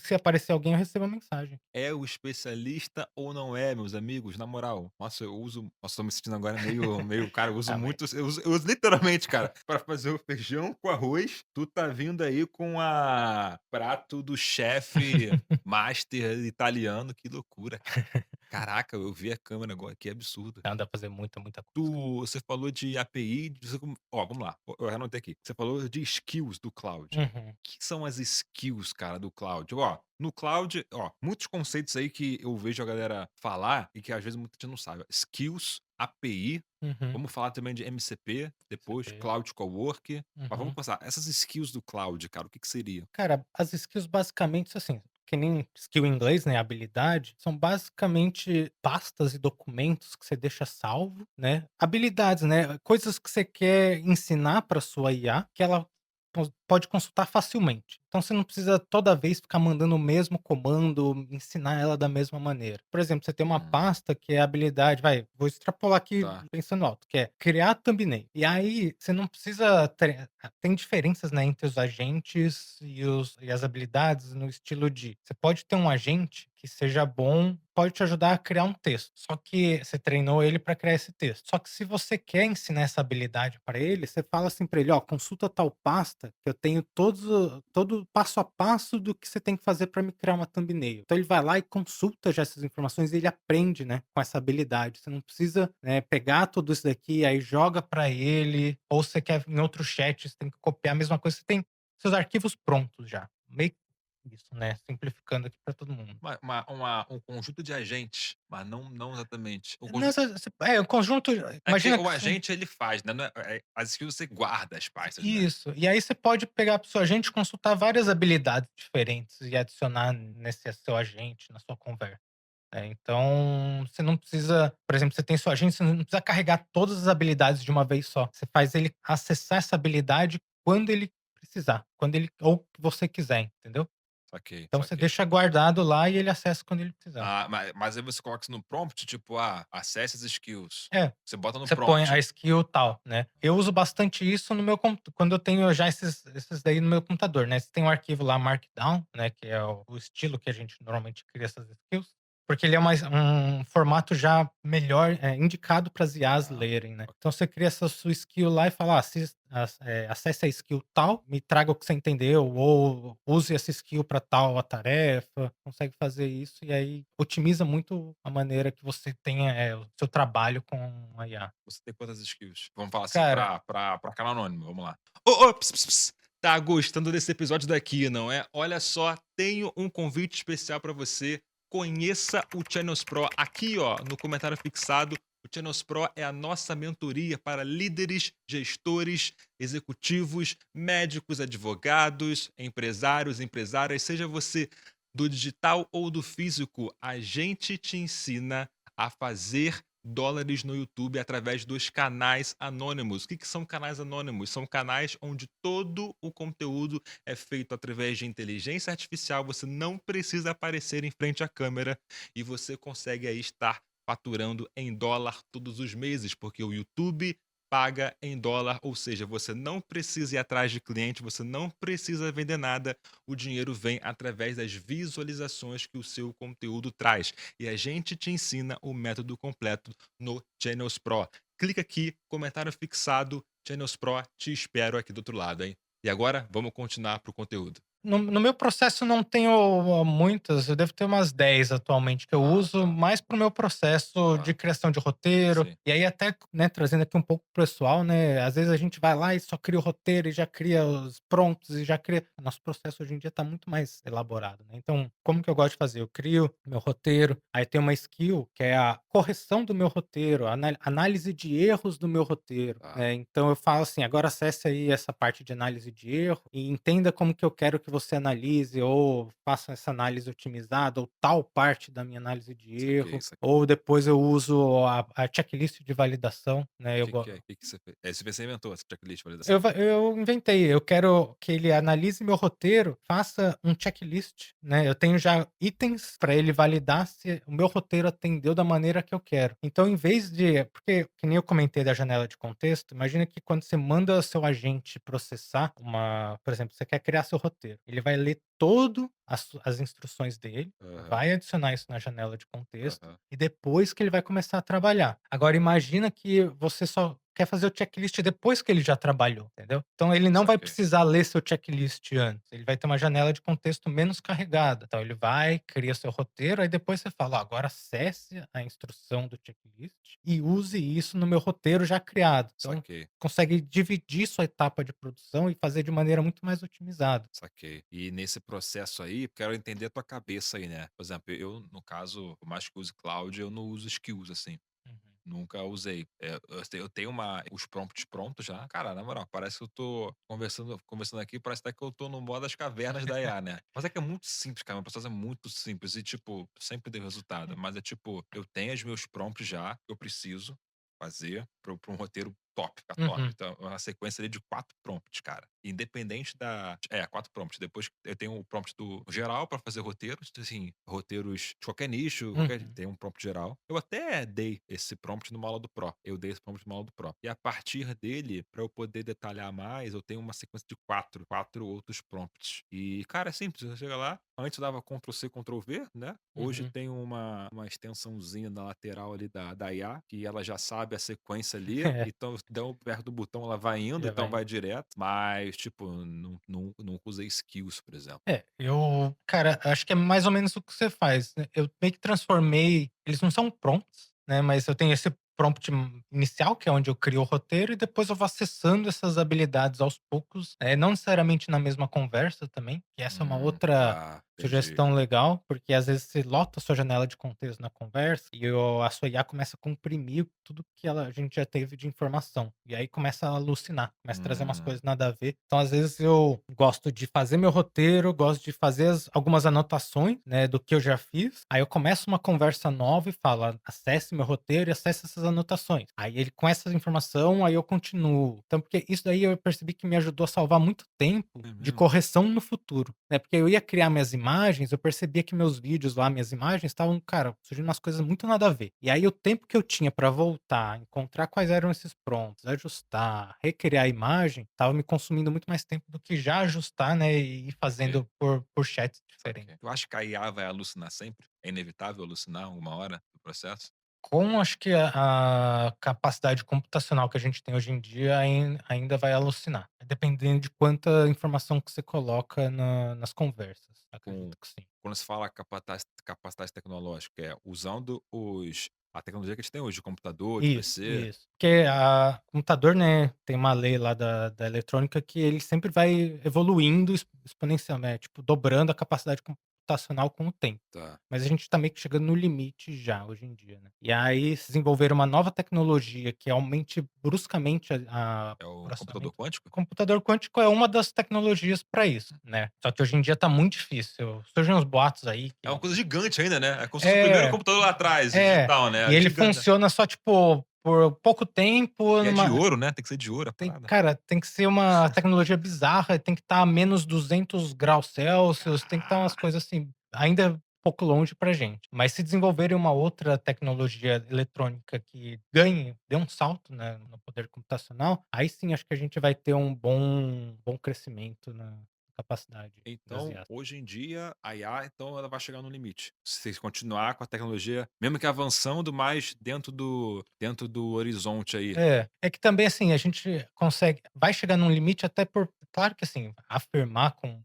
se aparecer alguém eu recebo a mensagem. É o especialista ou não é, meus amigos? Na moral. Nossa, eu uso. Nossa, tô me sentindo agora meio, cara, eu uso Ah, mas muito. Eu uso literalmente, cara, para fazer o feijão com arroz. Tu tá vindo aí com a prato do chefe master italiano. Que loucura, cara. Caraca, eu vi a câmera agora, que absurdo. não, dá pra fazer muita coisa. Você falou de API, ó, vamos lá, eu anotei aqui. Você falou de skills do cloud. Uhum, Que são as skills, cara, do cloud? Ó, no cloud, ó, muitos conceitos aí que eu vejo a galera falar e que às vezes muita gente não sabe. Skills, API, uhum. vamos falar também de MCP, depois CP. Cloud Cowork. Mas vamos Uhum. começar. Essas skills do cloud, cara, o que que seria? Cara, as skills basicamente, assim, que nem skill em inglês, né, habilidade, são basicamente pastas e documentos que você deixa salvo, né. Habilidades, né, coisas que você quer ensinar para sua IA, que ela pode consultar facilmente. Então você não precisa toda vez ficar mandando o mesmo comando, ensinar ela da mesma maneira. Por exemplo, você tem uma Hum, pasta que é habilidade, vou extrapolar aqui tá. pensando alto, que é criar thumbnail. E aí você não precisa tem diferenças, né, entre os agentes e as habilidades no estilo de você pode ter um agente que seja bom, pode te ajudar a criar um texto, só que você treinou ele para criar esse texto. Só que se você quer ensinar essa habilidade para ele, você fala assim para ele: "Ó, consulta tal pasta que eu tenho todo o passo a passo do que você tem que fazer para me criar uma thumbnail". Então ele vai lá e consulta já essas informações e ele aprende, né, com essa habilidade. Você não precisa, né, pegar tudo isso daqui, aí joga para ele, ou você quer em outro chat, você tem que copiar a mesma coisa, você tem seus arquivos prontos já. Meio Isso, né, simplificando aqui para todo mundo. Um conjunto de agentes, mas não exatamente. O Não, conjunto você o conjunto é que imagina o que você agente ele faz, né, não as skills você guarda as pastas, né. isso, e aí você pode pegar para o seu agente e consultar várias habilidades diferentes e adicionar nesse seu agente, na sua conversa. Então, você não precisa por exemplo, você tem sua agente, você não precisa carregar todas as habilidades de uma vez só. Você faz ele acessar essa habilidade quando ele precisar, quando ele ou que você quiser, entendeu? Saquei, Então você saquei. deixa guardado lá e ele acessa quando ele precisar. Ah, mas aí você coloca isso no prompt, tipo: "Ah, acesse as skills". É, Você bota no você põe a prompt. skill tal, né. Eu uso bastante isso no meu quando eu tenho já esses daí no meu computador, né. Você tem um arquivo lá Markdown, né, que é o estilo que a gente normalmente cria essas skills, porque ele é um formato já melhor, indicado para as IAs Ah, lerem, né. ok. Então você cria essa sua skill lá e fala: "Ah, acesse a skill tal, me traga o que você entendeu", ou "Use essa skill para tal a tarefa", consegue fazer isso e aí otimiza muito a maneira que você tenha, o seu trabalho com a IA. Você tem quantas skills? Vamos falar assim Cara, pra canal anônimo, vamos lá. Ô, ps, ps, ps. Tá gostando desse episódio daqui, não é? Olha só, tenho um convite especial pra você. Conheça o Channels Pro aqui, ó, no comentário fixado. O Channels Pro é a nossa mentoria para líderes, gestores, executivos, médicos, advogados, empresários, empresárias, seja você do digital ou do físico, a gente te ensina a fazer dólares no YouTube através dos canais anônimos. O que são canais anônimos? São canais onde todo o conteúdo é feito através de inteligência artificial. Você não precisa aparecer em frente à câmera e você consegue aí estar faturando em dólar todos os meses, porque o YouTube paga em dólar, ou seja, você não precisa ir atrás de cliente, você não precisa vender nada, o dinheiro vem através das visualizações que o seu conteúdo traz. E a gente te ensina o método completo no Channels Pro. Clica aqui, comentário fixado, Channels Pro, te espero aqui do outro lado, hein? E agora, vamos continuar pro conteúdo. no meu processo não tenho muitas, eu devo ter umas 10 atualmente que eu Ah, uso tá, mais para o meu processo de tá. criação de roteiro, Sim. e aí até, né, trazendo aqui um pouco pro pessoal, né, às vezes a gente vai lá e só cria o roteiro e já cria os prompts e já cria nosso processo hoje em dia está muito mais elaborado, né. Então, como que eu gosto de fazer? Eu crio meu roteiro, aí tem uma skill que é a correção do meu roteiro, a análise de erros do meu roteiro, Tá, né. Então eu falo assim: "Agora acesse aí essa parte de análise de erro e entenda como que eu quero que você analise ou faça essa análise otimizada ou tal parte da minha análise de saquei, erro", isso aqui. ou depois eu uso a checklist de validação, né, O eu que go que é? O que que você fez? É, você inventou essa checklist de validação. eu inventei, eu quero que ele analise meu roteiro, faça um checklist, né, eu tenho já itens para ele validar se o meu roteiro atendeu da maneira que eu quero. Então em vez de porque que nem eu comentei da janela de contexto, imagina que quando você manda seu agente processar por exemplo, você quer criar seu roteiro, ele vai ler todo as instruções dele, Aham, vai adicionar isso na janela de contexto aham. e depois que ele vai começar a trabalhar. Agora imagina que você só quer fazer o checklist depois que ele já trabalhou, entendeu? Então ele não vai Saquei, precisar ler seu checklist antes, ele vai ter uma janela de contexto menos carregada. Então ele vai, cria seu roteiro, aí depois você fala: "Ó, agora acesse a instrução do checklist e use isso no meu roteiro já criado". Então saquei. consegue dividir sua etapa de produção e fazer de maneira muito mais otimizada. Saquei. E nesse processo aí, quero entender a tua cabeça aí, né? Por exemplo, eu, no caso, por mais que use cloud, eu não uso skills, assim. Uhum. Nunca usei. Eu tenho os prompts prontos já. Cara, na moral, parece que eu tô conversando aqui, parece até que eu tô no modo das cavernas da IA, né? Mas é que é muito simples, cara. O processo é muito simples e, tipo, sempre deu resultado. Mas é tipo, eu tenho os meus prompts já, que eu preciso fazer pra um roteiro top, ficar top. Uhum. Então, é uma sequência ali de 4 prompts, cara. Independente da. 4 prompts. Depois eu tenho o prompt do geral pra fazer roteiros, assim, roteiros de qualquer nicho, Uhum. tem um prompt geral. Eu até dei esse prompt numa aula do Pro. Eu dei esse prompt numa aula do Pro. E a partir dele, pra eu poder detalhar mais, eu tenho uma sequência de quatro outros prompts. E, cara, é simples. Você chega lá, antes eu dava Ctrl C, Ctrl V, né? Hoje Uhum. tem uma extensãozinha na lateral ali da IA, que ela já sabe a sequência ali, É, então deu perto do botão, ela vai indo, já então vai. vai direto, mas, tipo, não usei skills, por exemplo. Cara, acho que é mais ou menos o que você faz, né. Eu meio que transformei eles não são prompts, né, mas eu tenho esse prompt inicial, que é onde eu crio o roteiro, e depois eu vou acessando essas habilidades aos poucos, não necessariamente na mesma conversa também, que essa é uma outra Tá, entendi. sugestão legal, porque às vezes você lota a sua janela de contexto na conversa e a sua IA começa a comprimir tudo que a gente já teve de informação. E aí começa a alucinar, começa a trazer umas Hum, coisas nada a ver. Então, às vezes, eu gosto de fazer meu roteiro, gosto de fazer algumas anotações, né, do que eu já fiz. Aí eu começo uma conversa nova e falo: acesse meu roteiro e acesse essas anotações. Aí ele, com essa informação, aí eu continuo. Então, porque isso daí eu percebi que me ajudou a salvar muito tempo é de mesmo? correção no futuro, né? Porque eu ia criar minhas imagens, eu percebia que meus vídeos lá, minhas imagens estavam, cara, surgindo umas coisas muito nada a ver. E aí o tempo que eu tinha pra voltar, encontrar quais eram esses prompts, ajustar, recriar a imagem, estava me consumindo muito mais tempo do que já ajustar, né, e ir Saquei, fazendo por chats diferentes. saquei. Tu acha que a IA vai alucinar sempre? É inevitável alucinar alguma hora do processo? Com acho que a capacidade computacional que a gente tem hoje em dia ainda vai alucinar, dependendo de quanta informação que você coloca nas conversas, Com acredito que sim. quando se fala capacidade tecnológica, é usando a tecnologia que a gente tem hoje, de computador, de Isso, PC? isso. Porque a computador, né, tem uma lei lá da eletrônica que ele sempre vai evoluindo exponencialmente, tipo, dobrando a capacidade computacional com o tempo. Tá. Mas a gente tá meio que chegando no limite já, hoje em dia, né. E aí desenvolveram uma nova tecnologia que aumente bruscamente É o o computador processamento. quântico? Computador quântico é uma das tecnologias para isso, né. Só que hoje em dia tá muito difícil. Surgem uns boatos aí É uma que coisa gigante ainda, né, é como se fosse o primeiro é. computador lá atrás, É, digital, né, e é ele gigante, né. funciona só, tipo, por pouco tempo E é de numa ouro, né, tem que ser de ouro a tem parada. cara, tem que ser uma tecnologia bizarra, tem que estar a menos 200 graus Celsius, tem que estar umas Caraca. coisas, assim, ainda um pouco longe pra gente. Mas se desenvolverem uma outra tecnologia eletrônica que dê um salto, né, no poder computacional, aí sim acho que a gente vai ter um bom crescimento na capacidade das Então, IAs. hoje em dia, a IA, então, ela vai chegar no limite. Se continuar com a tecnologia, mesmo que avançando, mais dentro do horizonte aí. É que também, assim, a gente vai chegar num limite até por claro que, assim, afirmar com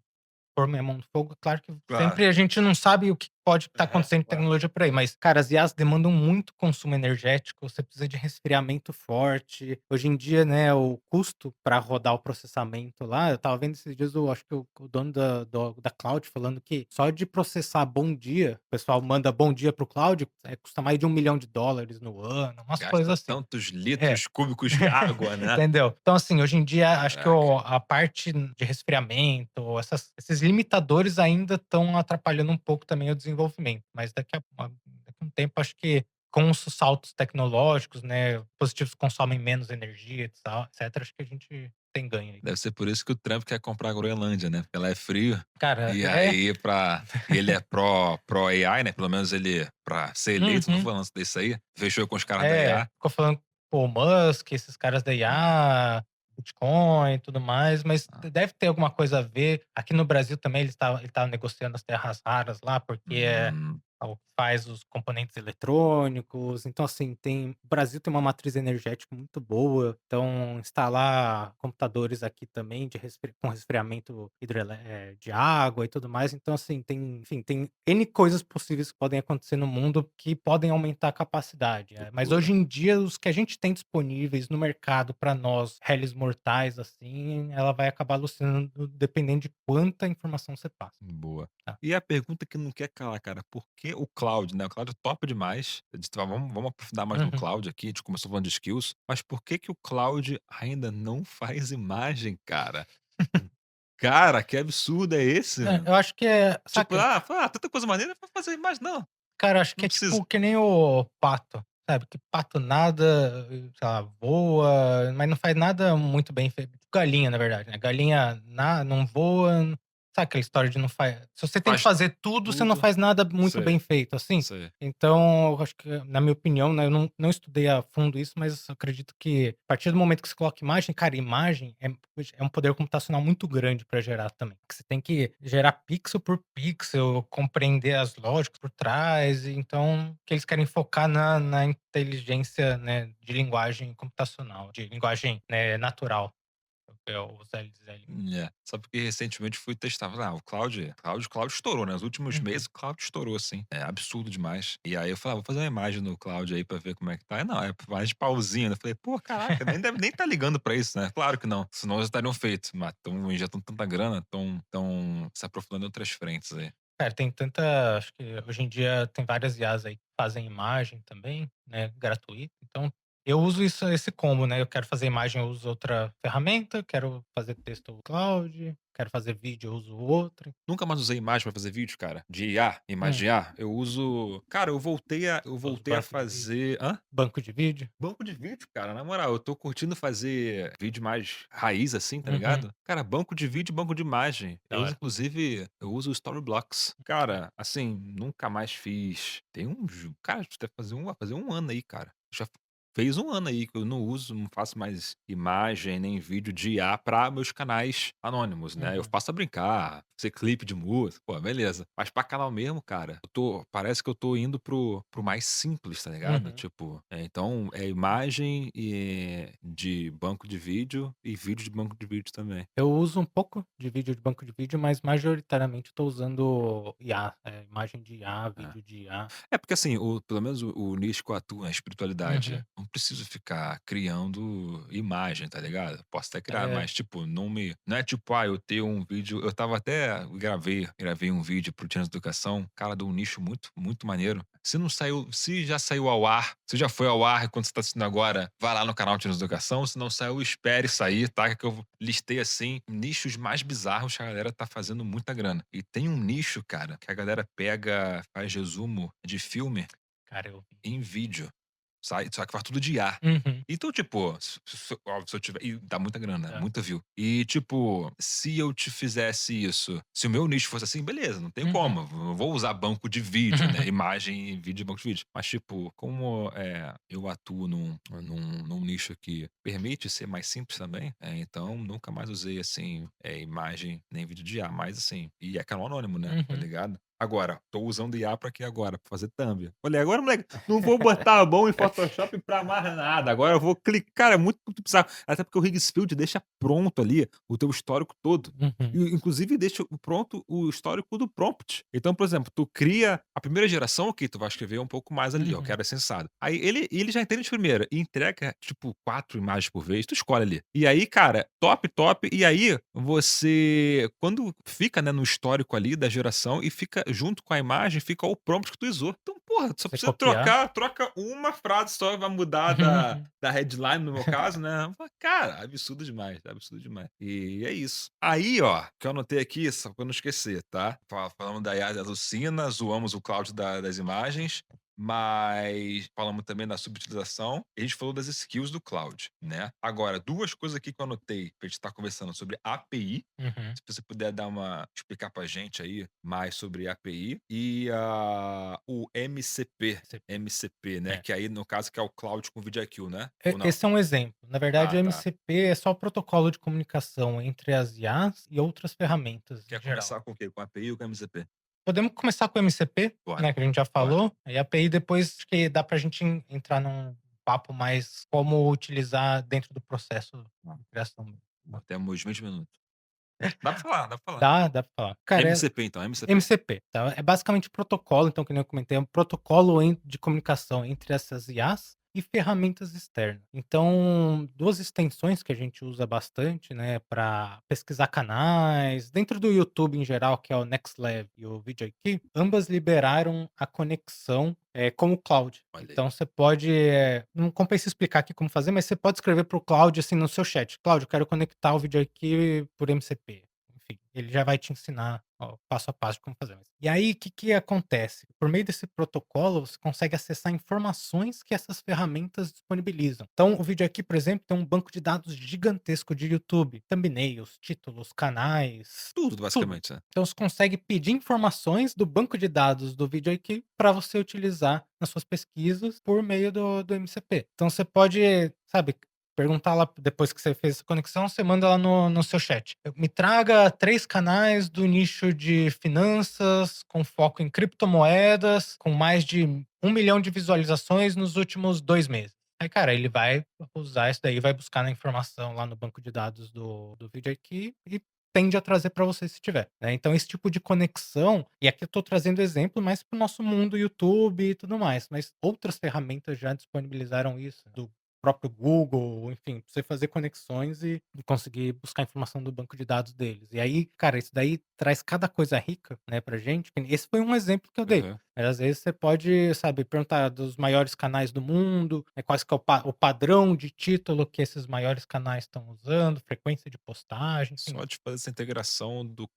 pôr minha mão no fogo, claro que Claro. sempre a gente não sabe o que pode estar Aham, acontecendo de claro. tecnologia por aí, mas, cara, as IAs demandam muito consumo energético, você precisa de resfriamento forte. Hoje em dia, né, o custo para rodar o processamento lá, eu estava vendo esses dias acho que o dono da cloud falando que só de processar bom dia, o pessoal manda bom dia para o cloud, custa mais de $1.000.000 no ano, umas coisas Gasta assim. tantos É. litros cúbicos de água, né. Entendeu? Então, assim, hoje em dia, acho que Caraca. a parte de resfriamento, esses limitadores ainda estão atrapalhando um pouco também o desenvolvimento, mas daqui a um tempo, acho que com os saltos tecnológicos, né, dispositivos que consomem menos energia, etcétera, acho que a gente tem ganho aí. Deve ser por isso que o Trump quer comprar a Groenlândia, né, porque lá é frio, Cara, e aí e ele é pró AI, né, pelo menos ele pra ser eleito, não Uhum. falando disso aí, fechou com os caras da IA. Ficou falando com o Musk, esses caras da Hum, IA, Bitcoin e tudo mais, mas ah, deve ter alguma coisa a ver. Aqui no Brasil também ele estava negociando as terras raras lá, porque hum, é o que faz os componentes eletrônicos. Então, assim, o Brasil tem uma matriz energética muito boa, então instalar computadores aqui também com resfriamento de água e tudo mais. Então, assim, enfim, tem N coisas possíveis que podem acontecer no mundo que podem aumentar a capacidade. Mas hoje futuro. em dia, os que a gente tem disponíveis no mercado para nós, réis mortais, assim, ela vai acabar alucinando dependendo de quanta informação você passa. Boa. Tá. E a pergunta que não quer calar, cara, por que o cloud, né, o cloud é top demais, a gente vamos aprofundar mais no Uhum. cloud aqui, a gente começou falando de skills, mas por que que o cloud ainda não faz imagem, cara? Cara, que absurdo é esse, mano? Eu acho que Tipo, saca, tanta coisa maneira pra fazer imagem, não, cara, acho que não é precisa. tipo que nem o pato, sabe, que pato nada, sei lá, voa, mas não faz nada muito bem feito. Galinha, na verdade, né, galinha não voa, sabe aquela história de não faz se você tem que Faz fazer tudo, você não tudo. faz nada muito Sei, bem feito, assim? sei. Então, eu acho que, na minha opinião, né, eu não estudei a fundo isso, mas eu acredito que a partir do momento que você coloca imagem, cara, imagem é um poder computacional muito grande para gerar também, porque você tem que gerar pixel por pixel, compreender as lógicas por trás, então que eles querem focar na inteligência, né, de linguagem computacional, de linguagem, né, natural. é os LZL. É. Só porque recentemente fui testar, falei: "Ah, o Cloud estourou, né, nos últimos meses Uhum. o Cloud estourou, assim, é absurdo demais". E aí eu falei: "Ah, vou fazer uma imagem no Cloud aí pra ver como é que tá". Não, é mais de pauzinho, né, eu falei: "Pô, caraca, nem deve nem tá ligando pra isso, né". Claro que não, senão já estariam feito, mas já estão tanta grana, estão se aprofundando em outras frentes aí. Cara, tem tanta acho que hoje em dia tem várias IAs aí que fazem imagem também, né, gratuito, então eu uso esse combo, né, eu quero fazer imagem, eu uso outra ferramenta, quero fazer texto, eu uso cloud, quero fazer vídeo, eu uso outra. Nunca mais usei imagem pra fazer vídeo, cara, de IA, imagem Hum, de IA. Eu uso cara, eu eu uso voltei a banco de vídeo. fazer hã? Banco de vídeo? Banco de vídeo, cara, na moral, eu tô curtindo fazer vídeo mais raiz, assim, tá Uhum, ligado? Cara, banco de vídeo e banco de imagem. da Eu uso, hora. inclusive, eu uso o Storyblocks. É. Cara, assim, nunca mais fiz. Tem um cara, deve fazer um ano aí, cara. Já fez um ano aí que eu não uso, não faço mais imagem nem vídeo de IA pra meus canais anônimos, né. Eu Uhum, faço a brincar, fazer clipe de música, pô, beleza. Mas pra canal mesmo, cara, parece que eu tô indo pro mais simples, tá ligado? uhum. Tipo, então é imagem de banco de vídeo e vídeo de banco de vídeo também. Eu uso um pouco de vídeo de banco de vídeo, mas majoritariamente estou usando IA, imagem de IA, É. vídeo de IA. É porque assim, pelo menos o nicho que eu atuo, a espiritualidade, Uhum. não preciso ficar criando imagem, tá ligado? Posso até criar, É. mas tipo, não é tipo, eu tenho um vídeo, eu tava até gravei um vídeo pro Diante da Educação, cara, de um nicho muito, muito maneiro. Se não saiu, se já saiu ao ar, se já foi ao ar e quando você tá assistindo agora, vai lá no canal Diante da Educação, se não saiu, espere sair, tá? Que eu listei assim, nichos mais bizarros que a galera tá fazendo muita grana. E tem um nicho, cara, que a galera pega, faz resumo de filme Cara, eu vi. em vídeo. Só que faz tudo de IA. Uhum. Então, tipo, óbvio, se eu tiver e dá muita grana, Tá. muita view. E, tipo, se eu te fizesse isso, se o meu nicho fosse assim, beleza, não tem Uhum. como, eu não vou usar banco de vídeo, né, imagem e vídeo, banco de vídeo. Mas, tipo, como, eu atuo num nicho que permite ser mais simples também, então nunca mais usei, assim, imagem nem vídeo de IA, mas, assim, e é canal anônimo, né, tá Uhum. ligado? Agora, tô usando IA pra quê agora? Pra fazer thumb. Falei: "Agora, moleque, não vou botar a mão em Photoshop pra mais nada, agora eu vou clicar", é muito bizarro. Até porque o Higgsfield deixa pronto ali o teu histórico todo. Uhum. E inclusive deixa pronto o histórico do prompt. Então, por exemplo, tu cria a primeira geração, ok, tu vai escrever um pouco mais ali, eu Uhum. quero é sensado. Aí ele já entende de primeira e entrega, tipo, 4 imagens por vez, tu escolhe ali. E aí, cara, top, top. E aí, você quando fica, né, no histórico ali da geração e fica junto com a imagem, fica o prompt que tu usou. Então, porra, tu só Você precisa copiar. troca uma frase só, vai mudar Uhum. da headline no meu caso, né. Cara, absurdo demais. E é isso. Aí, ó, que eu anotei aqui, só pra eu não esquecer, tá. Falamos da IA da Lucina, zoamos o Cloud das imagens, mas falamos também da subutilização, e a gente falou das skills do cloud, né. Agora, 2 coisas aqui que eu anotei pra gente estar conversando sobre API, Uhum. se você puder explicar pra gente aí mais sobre API e o Você MCP, né, é. que aí no caso que é o cloud com VidiaQ, né, ou não? Esse é um exemplo. Na verdade, Ah, o tá. MCP é só o protocolo de comunicação entre as IAs e outras ferramentas em Quer geral. começar com o quê? Com API ou com MCP? Podemos começar com o MCP, Bora, né, que a gente já bora. falou, aí a API depois acho que dá pra gente entrar num papo mais como utilizar dentro do processo Ó, de criação. temos 20 minutos. Dá pra falar, dá pra falar. Dá pra falar. Cara, MCP então, MCP. MCP, tá? É basicamente protocolo, então, que nem eu comentei, é um protocolo de comunicação entre essas IAs e ferramentas externas. Então, 2 extensões que a gente usa bastante, né, para pesquisar canais, dentro do YouTube em geral, que é o NextLab e o VidIQ, ambas liberaram a conexão, com o cloud. Olha aí. Então você pode, não compensa explicar aqui como fazer, mas você pode escrever para o cloud, assim, no seu chat: "Cloud, eu quero conectar o VidIQ por MCP". Enfim, ele já vai te ensinar, ó, passo a passo de como fazer. E aí, o que que acontece? Por meio desse protocolo, você consegue acessar informações que essas ferramentas disponibilizam. Então, o vídeo aqui, por exemplo, tem um banco de dados gigantesco de YouTube, thumbnails, títulos, canais, Tudo tudo. basicamente, né. Então, você consegue pedir informações do banco de dados do vídeo aqui para você utilizar nas suas pesquisas por meio do MCP. Então, você pode, sabe, perguntar lá depois que você fez essa conexão, você manda lá no seu chat: "Me traga 3 canais do nicho de finanças, com foco em criptomoedas, com mais de 1 milhão de visualizações nos últimos 2 meses". Aí, cara, ele vai usar isso daí, vai buscar na informação lá no banco de dados do VidIQ e tende a trazer para você se tiver, né. Então esse tipo de conexão e aqui eu tô trazendo exemplo mais para o nosso mundo YouTube e tudo mais, mas outras ferramentas já disponibilizaram isso, do próprio Google, enfim, pra você fazer conexões e conseguir buscar informação do banco de dados deles. E aí, cara, isso daí traz cada coisa rica, né, pra gente. Esse foi um exemplo que eu dei. Aham. Mas às vezes você pode, sabe, perguntar dos maiores canais do mundo, quais que é o padrão de título que esses maiores canais estão usando, frequência de postagem, enfim. Só de fazer essa integração do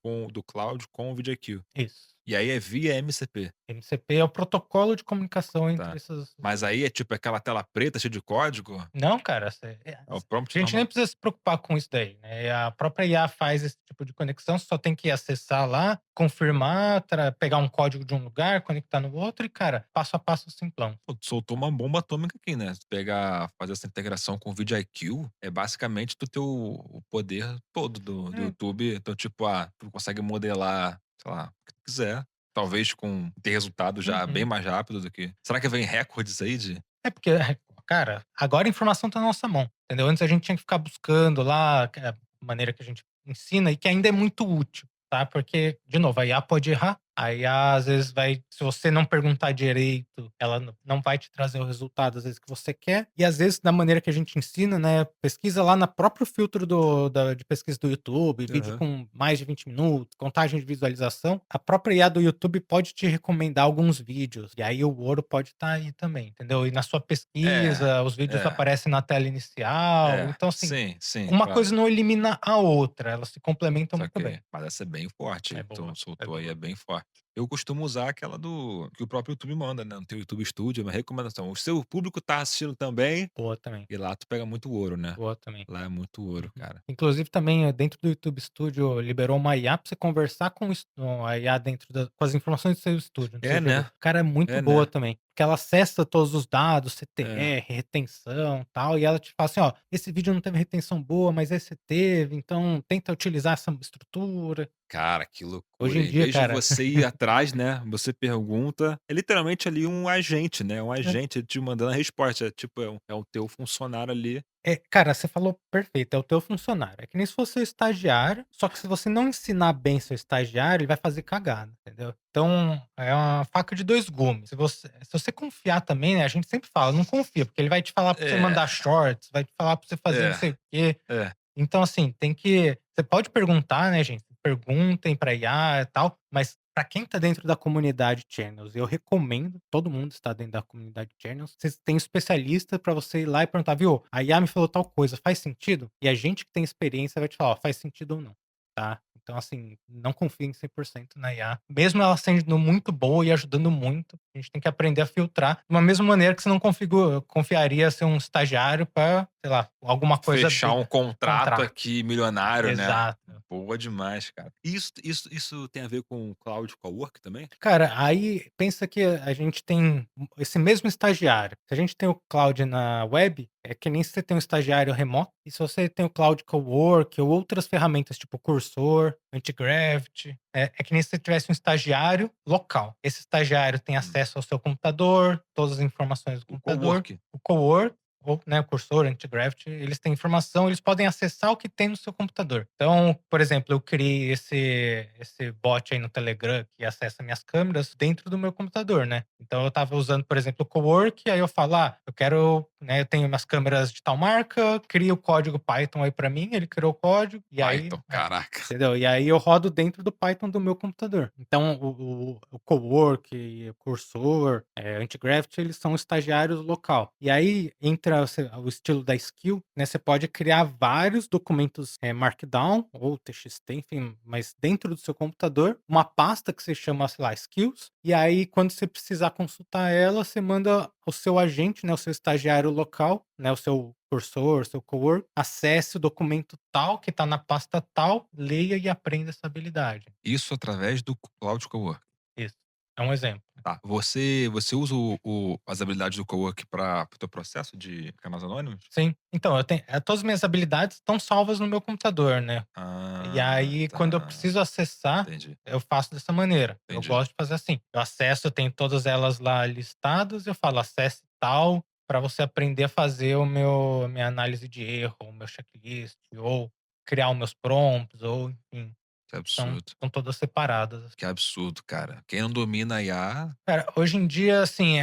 cloud com o VideoIQ. Isso. E aí é via MCP, MCP é o protocolo de comunicação entre tá. essas. Mas aí é tipo aquela tela preta cheia de código? Não, cara, É o a prompt gente nem normal? precisa se preocupar com isso daí, né, a própria IA faz esse tipo de conexão, você só tem que acessar lá, confirmar, pegar um código de um lugar, conectar no outro e, cara, passo a passo simplão. Pô, tu soltou uma bomba atômica aqui, né. Se pegar fazer essa integração com o vidIQ, é basicamente tu ter o poder todo do É. YouTube. Então, tipo, tu consegue modelar, sei lá, o que tu quiser, talvez com ter resultado já bem Uhum. mais rápido do que será que vem recordes aí de É porque, cara, agora a informação tá na nossa mão, entendeu? Antes a gente tinha que ficar buscando lá, que é a maneira que a gente ensina e que ainda é muito útil, tá? Porque, de novo, a IA pode errar, a IA às vezes vai, se você não perguntar direito, ela não vai te trazer o resultado às vezes que você quer. E às vezes da maneira que a gente ensina, né, pesquisa lá na próprio filtro de pesquisa do YouTube, vídeo aham. com mais de 20 minutos, contagem de visualização, a própria IA do YouTube pode te recomendar alguns vídeos, e aí o ouro pode estar aí também, entendeu? E na sua É, pesquisa, os vídeos é, aparecem na tela inicial, é. então assim, Sim, sim, uma claro. coisa não elimina a outra, elas se complementam muito Saquei. bem. Mas essa é bem forte É aí que tu boa, é soltou aí, é boa. bem forte. Eu costumo usar aquela do que o próprio YouTube manda, né, no teu YouTube Studio, é uma recomendação. O seu público tá assistindo também, Boa também, e lá tu pega muito ouro, né. boa também. Lá é muito ouro, Uhum. cara. Inclusive também, dentro do YouTube Studio liberou uma IA pra você conversar com a IA dentro da com as informações do seu estúdio, não sei É, se já viu. né. Cara, é muito É, boa né. também, porque ela acessa todos os dados, É. CTR, retenção, tal, e ela te fala assim: "Ó, esse vídeo não teve retenção boa, mas esse teve, então tenta utilizar essa estrutura". Cara, que Hoje loucura. em Em dia, vez de cara. você ir atrás, né, você pergunta, é literalmente ali um agente, né, um agente te mandando a resposta, é tipo, é o teu funcionário ali. Cara, você falou perfeito, é o teu funcionário. É que nem se fosse seu estagiário, só que se você não ensinar bem seu estagiário, ele vai fazer cagada, entendeu? Então, é uma faca de 2 gumes. Se você confiar também, né, a gente sempre fala: "Não confia", porque ele vai te falar pra você É, mandar shorts, vai te falar pra você fazer não é, sei o quê. é. Então, assim, você pode perguntar, né, gente, perguntem pra IA e tal, mas pra quem tá dentro da comunidade Channels, eu recomendo todo mundo estar dentro da comunidade Channels. Vocês têm especialista pra você ir lá e perguntar: "Viu, a IA me falou tal coisa, faz sentido?" E a gente que tem experiência vai te falar: "Ó, faz sentido ou não", tá? Então, assim, não confiem em 100% na IA. Mesmo ela sendo muito boa e ajudando muito, a gente tem que aprender a filtrar, de uma mesma maneira que você não confiaria ser um estagiário pra, sei lá, alguma coisa Fechar bem um contrato contrato. aqui milionário, né. Exato. Boa demais, cara. E isso tem a ver com cloud cowork também? Cara, aí pensa que a gente tem esse mesmo estagiário. Se a gente tem o cloud na web, é que nem se você tem um estagiário remoto, e se você tem o cloud cowork ou outras ferramentas tipo Cursor, Antigravity, é que nem se você tivesse um estagiário local. Esse estagiário tem Hum. acesso ao seu computador, todas as informações do O computador, cowork? o cowork ou, né, o Cursor, Antigravity, eles têm informação, eles podem acessar o que tem no seu computador. Então, por exemplo, eu criei esse bot aí no Telegram que acessa minhas câmeras dentro do meu computador, né. Então eu estava usando, por exemplo, o Cowork, aí eu falo: "Ah, eu quero, né, eu tenho minhas câmeras de tal marca, cria o código Python aí pra mim", ele criou o código, e aí Python, caraca. entendeu? E aí eu rodo dentro do Python do meu computador. Então o Cowork, o Cursor, Antigravity, eles são estagiários local. E aí entra o estilo da skill, né, você pode criar vários documentos, Markdown ou TXT, enfim, mas dentro do seu computador, uma pasta que você chama, sei lá, skills, e aí quando você precisar consultar ela, você manda o seu agente, né, o seu estagiário local, né, o seu cursor, seu cowork, acesse o documento tal que está na pasta tal, leia e aprenda essa habilidade. Isso através do cloud cowork. Isso, é um exemplo. Tá. Você usa as habilidades do cowork para o teu processo de canais anônimos? Sim, então eu tenho todas as minhas habilidades estão salvas no meu computador, né. E Ah, aí quando eu tá. preciso acessar, Entendi, eu faço dessa maneira. Eu entendi. gosto de fazer assim, eu acesso, eu tenho todas elas lá listadas, eu falo: "Acesse tal", para você aprender a fazer o meu minha análise de erro, o meu checklist, ou criar os meus prompts, ou enfim, Que são absurdo. são todas separadas. Que absurdo, cara. Quem não domina a IA, Cara, hoje em dia, assim,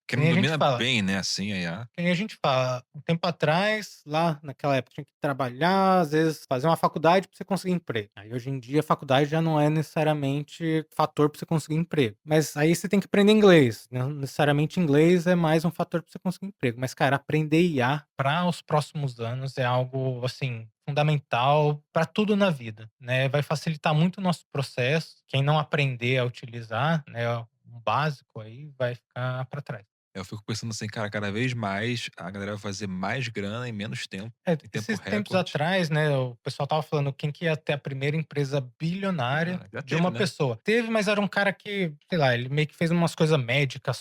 quem não domina bem, né, assim, a IA. que nem a gente fala, um tempo atrás, lá naquela época, tinha que trabalhar, às vezes fazer uma faculdade para você conseguir emprego. Aí hoje em dia a faculdade já não é necessariamente fator para você conseguir emprego. Mas aí você tem que aprender inglês. Não necessariamente inglês é mais um fator para você conseguir emprego. Mas, cara, aprender IA para os próximos anos é algo, assim, fundamental para tudo na vida, né? Vai facilitar muito o nosso processo. Quem não aprender a utilizar, né, um básico aí, vai ficar para trás. Eu fico pensando assim, cara, cada vez mais a galera vai fazer mais grana em menos tempo, É, em tempo esses tempos recorde. atrás, né, o pessoal estava falando quem que ia ter a primeira empresa bilionária Ah, já de teve, uma né. pessoa. Teve, mas era um cara que, sei lá, ele meio que fez umas coisas médicas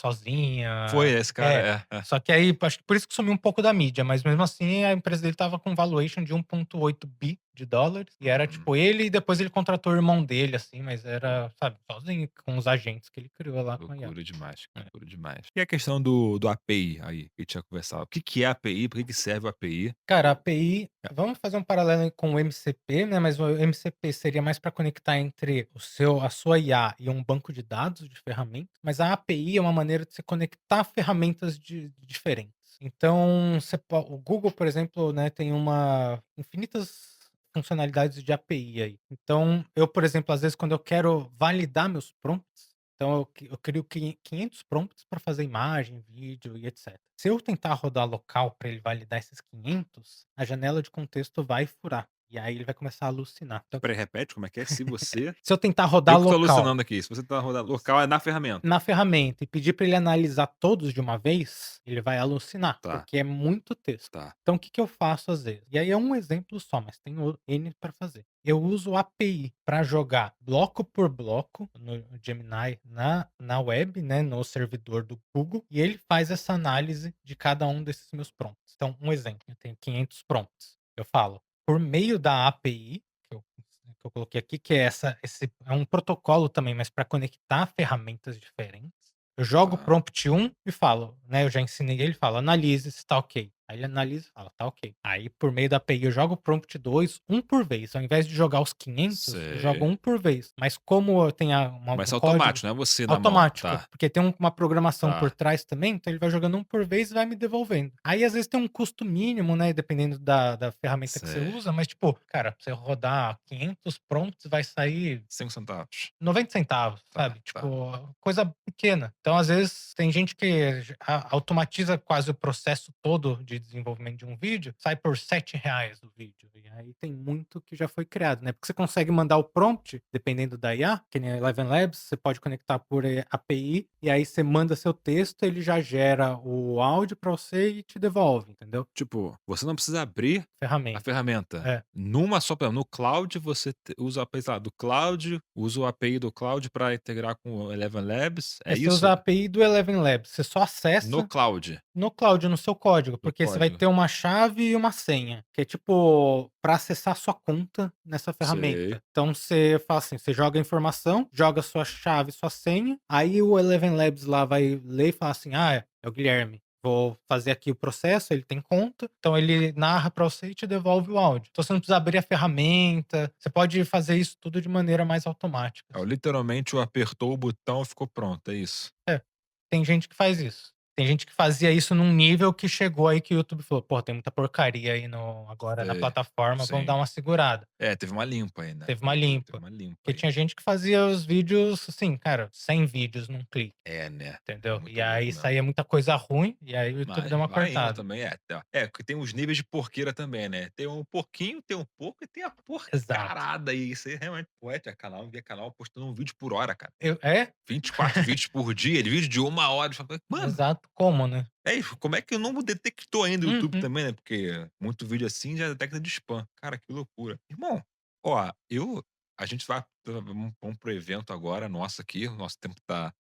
Foi sozinha. esse É, cara, é. só que aí, acho que por isso que sumiu um pouco da mídia, mas mesmo assim a empresa dele estava com valuation de 1,8 bi de dólares, e era Uhum. tipo ele e depois ele contratou o irmão dele, assim, mas era, sabe, sozinho, com os agentes que ele criou lá com a IA. Loucura demais, É. loucura demais. E a questão do API aí, que a gente tinha conversado. O que que é API? Por que que serve o API? Cara, a API, É, vamos fazer um paralelo aí com o MCP, né, mas o MCP seria mais para conectar entre a sua IA e um banco de dados de ferramentas, mas a API é uma maneira de você conectar ferramentas diferentes. Então, o Google, por exemplo, né, tem uma infinitas funcionalidades de API aí. Então, eu, por exemplo, às vezes quando eu quero validar meus prompts, então eu crio 500 prompts para fazer imagem, vídeo e etc. Se eu tentar rodar local para ele validar esses 500, a janela de contexto vai furar. E aí ele vai começar a alucinar. Então, espera aí, repete como é que é? Se você se eu tentar rodar eu que tô local alucinando aqui, se você tá rodando local é na ferramenta. na ferramenta e pedir para ele analisar todos de uma vez, ele vai alucinar, Tá, porque é muito texto. tá, Então o que que eu faço às vezes? E aí é um exemplo só, mas tem N para fazer. Eu uso API para jogar bloco por bloco no Gemini na web, né, no servidor do Google, e ele faz essa análise de cada um desses meus prompts. Então, um exemplo, eu tenho 500 prompts. Eu falo, por meio da API, que eu coloquei aqui, que é esse é um protocolo também, mas para conectar ferramentas diferentes. Eu jogo o tá. prompt 1 e falo, né, eu já ensinei ele, falo: "Analise se tá ok". Aí ele analisa e fala: "Tá ok". Aí por meio da API eu jogo o prompt 2, um por vez, ao invés de jogar os 500, eu jogo Sei. um por vez. Mas como eu tenho Mas um é código automático, não é você na mão. automático, Tá, porque tem uma programação por tá. trás também, então ele vai jogando um por vez e vai me devolvendo. Aí às vezes tem um custo mínimo, né, dependendo da ferramenta que você Sei. usa, mas tipo, cara, pra você rodar 500 prompts vai sair 5 centavos. 90 centavos, Tá, sabe, tá. tipo, coisa pequena. Então, às vezes, tem gente que automatiza quase o processo todo de desenvolvimento de um vídeo, sai por R$ 7 o vídeo. E aí tem muito que já foi criado, né, porque você consegue mandar o prompt, dependendo da IA, que nem a Eleven Labs, você pode conectar por API, e aí você manda seu texto, ele já gera o áudio pra você e te devolve, entendeu? Tipo, você não precisa abrir a Ferramenta. ferramenta. É. Numa só, por exemplo, no cloud você usa o API, sei lá, do cloud, usa o API do cloud para integrar com o Eleven Labs, É, é você usa isso? a API do Eleven Labs, você só No acessa cloud, no cloud, no seu código, no porque você vai código. ter uma chave e uma senha, que é tipo para acessar sua conta nessa Sei. ferramenta. Então você fala assim, você joga a informação, joga sua chave, sua senha, aí o Eleven Labs lá vai ler e falar assim: "Ah, é o Guilherme, vou fazer aqui o processo", ele tem conta, então ele narra para você e te devolve o áudio. Então você não precisa abrir a ferramenta, você pode fazer isso tudo de maneira mais automática, É, assim. literalmente o apertou o botão e ficou pronto, é isso. É. Tem gente que faz isso. Tem gente que fazia isso num nível que chegou aí que o YouTube falou: "Pô, tem muita porcaria aí no agora na Sei. plataforma, vamos dar Sim. uma segurada". É, teve uma limpa aí, né. Teve uma Teve limpa. uma limpa Porque aí. tinha gente que fazia os vídeos, assim, cara, 100 vídeos num clique, É, né. É entendeu. E muito louco aí mesmo. saía muita coisa ruim, e aí o YouTube Mas deu uma vai indo cortada. também, é, tá. É, que tem os níveis de porqueira também, né. Tem um pouquinho, tem um pouco e tem a Exato. porcarada aí. Isso aí realmente pô, tinha canal, via canal postando um vídeo por hora, cara. É? 24 vídeos por dia, ele vídeo de 1 hora. Eu falei: "Mano, Exato. Como, né? é isso, como é que não detectou ainda o YouTube Uhum. também, né?" Porque muito vídeo assim já detecta de spam. Cara, que loucura. Irmão, ó, a gente vamos para o evento agora nosso aqui, o nosso tempo tá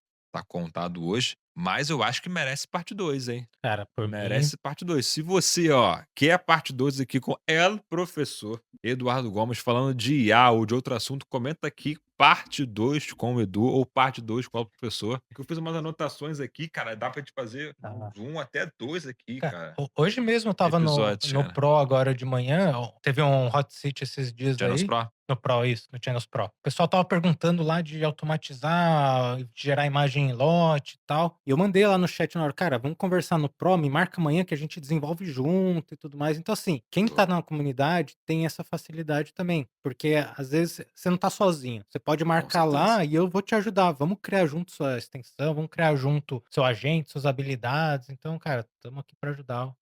contado hoje, Mas eu acho que merece parte 2, hein. Cara, por mim Merece parte 2. Se você, ó, quer a parte 2 aqui com El Professor Eduardo Gomes falando de IA ou de outro assunto, comenta aqui parte 2 com o Edu ou parte 2 com o professor, que eu fiz umas anotações aqui, cara, dá pra gente fazer tá. de 1 até 2 aqui, Ca cara, ho hoje mesmo eu estava episódios, no cara. Pro agora de manhã, teve um hot seat esses dias Channels aí, Pro? no Pro, isso, no Channels Pro. O pessoal estava perguntando lá de automatizar, gerar imagem em lote e tal, e eu mandei lá no chat na hora: "Cara, vamos conversar no Pro, me marca amanhã que a gente desenvolve junto e tudo mais". Então assim, quem Tô. tá na comunidade tem essa facilidade também, porque às vezes você não tá sozinho, você pode Com marcar certeza. lá e eu vou te ajudar, vamos criar junto sua extensão, vamos criar junto seu agente, suas habilidades, então cara, estamos aqui para ajudar o que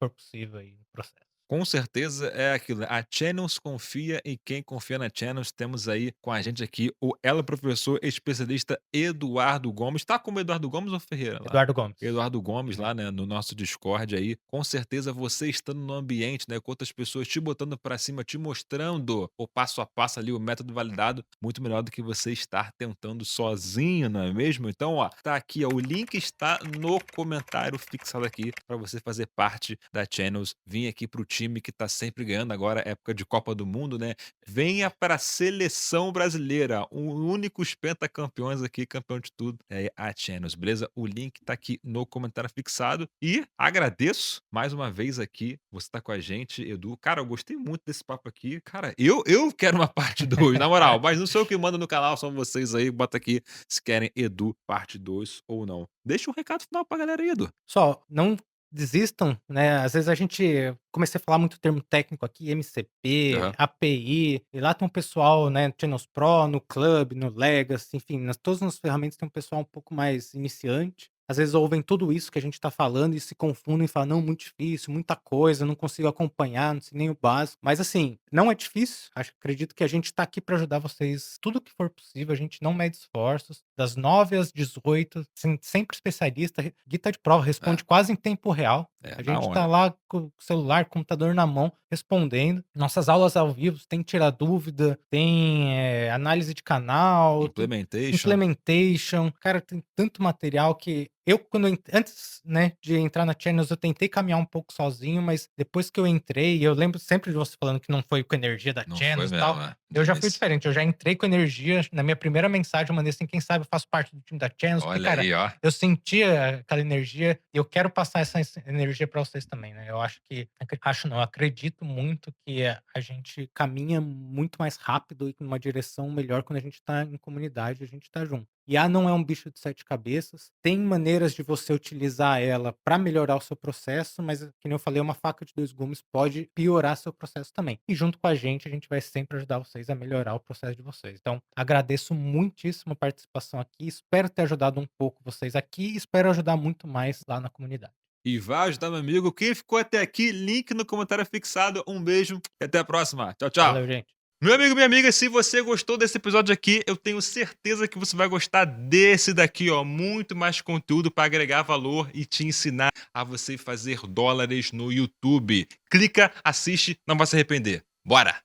for possível aí no processo. Com certeza é aquilo, né, a Channels confia em quem confia na Channels. Temos aí com a gente aqui o Ela Professor especialista Eduardo Gomes. Tá como Eduardo Gomes ou Ferreira lá? Eduardo Gomes. Eduardo Gomes Uhum. lá, né, no nosso Discord aí. Com certeza você estando no ambiente, né, com outras pessoas te botando pra cima, te mostrando o passo a passo ali, o método validado, muito melhor do que você estar tentando sozinho, não é mesmo? Então, ó, tá aqui, ó, o link está no comentário fixado aqui pra você fazer parte da Channels, vir aqui pro time que tá sempre ganhando, agora é época de Copa do Mundo, né? Venha pra seleção brasileira, o únicos pentacampeões aqui, campeão de tudo, é a Channels, beleza? O link tá aqui no comentário fixado e agradeço mais uma vez aqui você tá com a gente, Edu. Cara, eu gostei muito desse papo aqui. Cara, eu quero uma parte 2 na moral, mas não sou eu que mando no canal, são vocês aí. Bota aqui se querem Edu parte 2 ou não. Deixa um recado final pra galera aí, Edu. Só, não desistam, né, às vezes a gente comecei a falar muito termo técnico aqui, MCP, Aham. API, e lá tem um pessoal, né, no Channels Pro, no Club, no Legacy, enfim, nas todas as ferramentas tem um pessoal um pouco mais iniciante. Às vezes ouvem tudo isso que a gente tá falando e se confundem e falam: "Não, muito difícil, muita coisa, não consigo acompanhar, não sei nem o básico". Mas assim, não é difícil, acredito que a gente tá aqui para ajudar vocês tudo que for possível, a gente não mede esforços, das 9 às 18, sempre especialista, Gui tá de prova, É, responde quase em tempo real. A na gente tá hora. lá com o celular, computador na mão, respondendo. Nossas aulas ao vivo, tem tirar dúvida, tem, análise de canal, tem Implementation. implementation. Cara, tem tanto material que eu quando eu antes, né, de entrar na Channels, eu tentei caminhar um pouco sozinho, mas depois que eu entrei, eu lembro sempre de você falando que não foi com energia da Não foi Channels e mesmo, tal. é, no Eu já fui início. diferente, eu já entrei com energia. Na minha primeira mensagem eu mandei assim: "Quem sabe eu faço parte do time da Channels", porque, Olha cara, aí, ó. eu sentia aquela energia e eu quero passar essa energia para vocês também, né. Eu acho que acho não, eu acredito muito que a gente caminha muito mais rápido e numa direção melhor quando a gente tá em comunidade, a gente tá junto. IA não é um bicho de 7 cabeças, tem maneiras de você utilizar ela para melhorar o seu processo, mas, que nem eu falei, é uma faca de 2 gumes, pode piorar seu processo também. E junto com a gente vai sempre ajudar vocês a melhorar o processo de vocês. Então, agradeço muitíssimo a participação aqui, espero ter ajudado um pouco vocês aqui e espero ajudar muito mais lá na comunidade. E vai ajudar meu amigo. Quem ficou até aqui, link no comentário fixado. Um beijo e até a próxima. Tchau, tchau. Valeu, gente. Meu amigo, minha amiga, se você gostou desse episódio aqui, eu tenho certeza que você vai gostar desse daqui, ó. Muito mais conteúdo para agregar valor e te ensinar a você fazer dólares no YouTube. Clica, assiste, não vai se arrepender. Bora!